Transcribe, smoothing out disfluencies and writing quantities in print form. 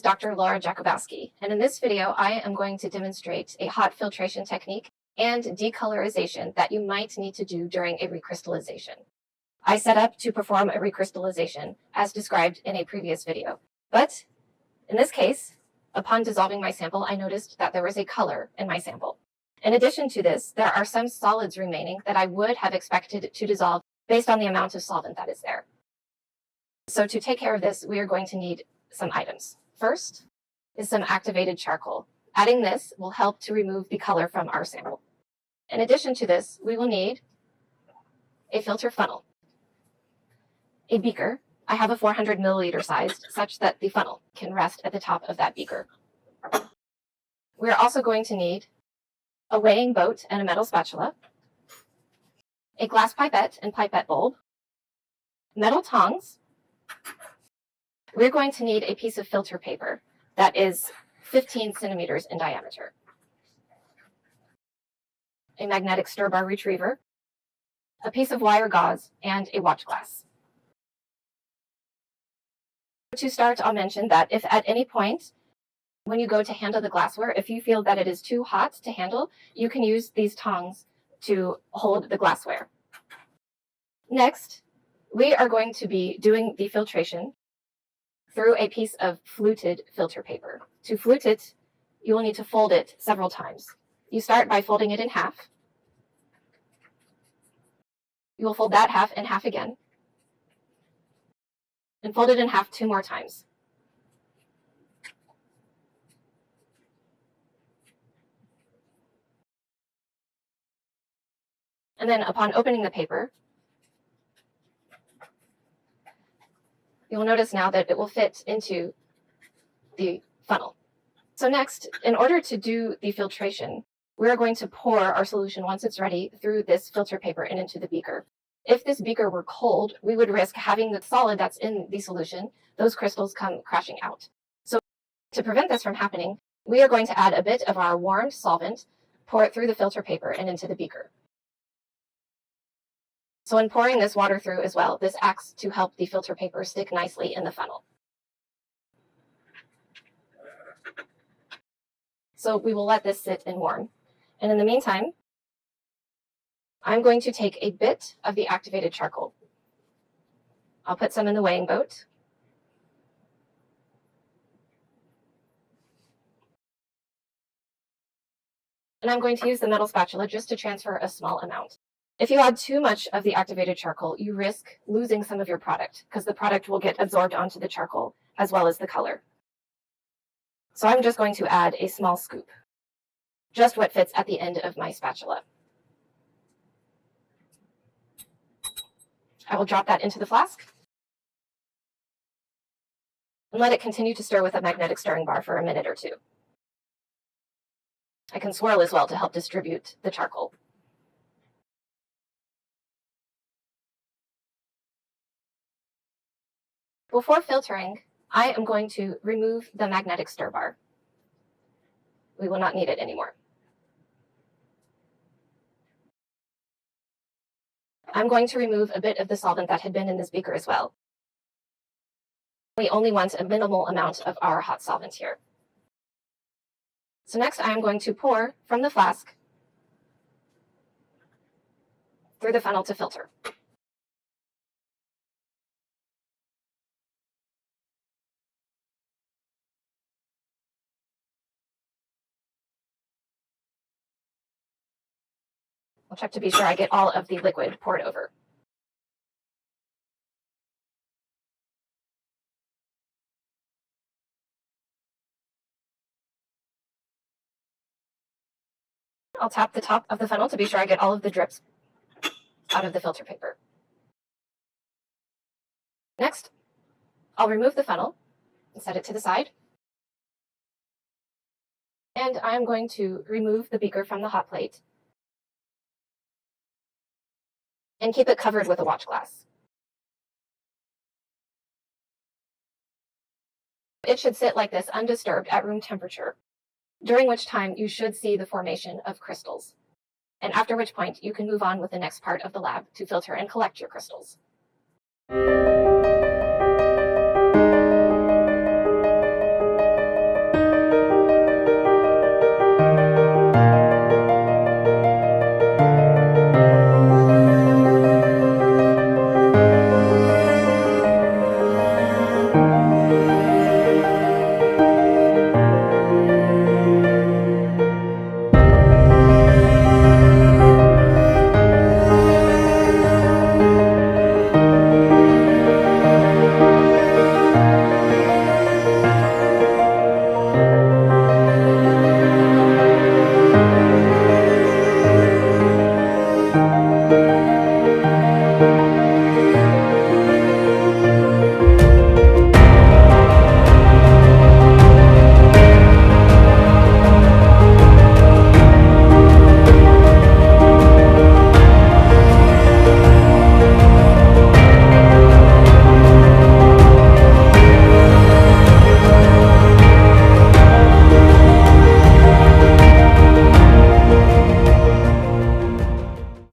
Dr. Laura Jakubowski, and in this video I am going to demonstrate a hot filtration technique and decolorization that you might need to do during a recrystallization. I set up to perform a recrystallization as described in a previous video, but in this case, upon dissolving my sample, I noticed that there was a color in my sample. In addition to this, there are some solids remaining that I would have expected to dissolve based on the amount of solvent that is there. So to take care of this, we are going to need some items. First is some activated charcoal. Adding this will help to remove the color from our sample. In addition to this, we will need a filter funnel, a beaker. I have a 400 milliliter sized such that the funnel can rest at the top of that beaker. We're also going to need a weighing boat and a metal spatula, a glass pipette and pipette bulb, metal tongs. We're going to need a piece of filter paper that is 15 centimeters in diameter, a magnetic stir bar retriever, a piece of wire gauze, and a watch glass. To start, I'll mention that if at any point when you go to handle the glassware, if you feel that it is too hot to handle, you can use these tongs to hold the glassware. Next, we are going to be doing the filtration through a piece of fluted filter paper. To flute it, you will need to fold it several times. You start by folding it in half. You will fold that half and half again, and fold it in half 2 more times. And then upon opening the paper, you will notice now that it will fit into the funnel. So next, in order to do the filtration, we're going to pour our solution once it's ready through this filter paper and into the beaker. If this beaker were cold, we would risk having the solid that's in the solution, those crystals come crashing out. So to prevent this from happening, we are going to add a bit of our warmed solvent, pour it through the filter paper and into the beaker. So in pouring this water through as well, this acts to help the filter paper stick nicely in the funnel. So we will let this sit and warm. And in the meantime, I'm going to take a bit of the activated charcoal. I'll put some in the weighing boat. And I'm going to use the metal spatula just to transfer a small amount. If you add too much of the activated charcoal, you risk losing some of your product because the product will get absorbed onto the charcoal as well as the color. So I'm just going to add a small scoop, just what fits at the end of my spatula. I will drop that into the flask and let it continue to stir with a magnetic stirring bar for a minute or 2. I can swirl as well to help distribute the charcoal. Before filtering, I am going to remove the magnetic stir bar. We will not need it anymore. I'm going to remove a bit of the solvent that had been in this beaker as well. We only want a minimal amount of our hot solvent here. So next I am going to pour from the flask through the funnel to filter. I'll check to be sure I get all of the liquid poured over. I'll tap the top of the funnel to be sure I get all of the drips out of the filter paper. Next, I'll remove the funnel and set it to the side. And I'm going to remove the beaker from the hot plate and keep it covered with a watch glass. It should sit like this undisturbed at room temperature, during which time you should see the formation of crystals, and after which point you can move on with the next part of the lab to filter and collect your crystals.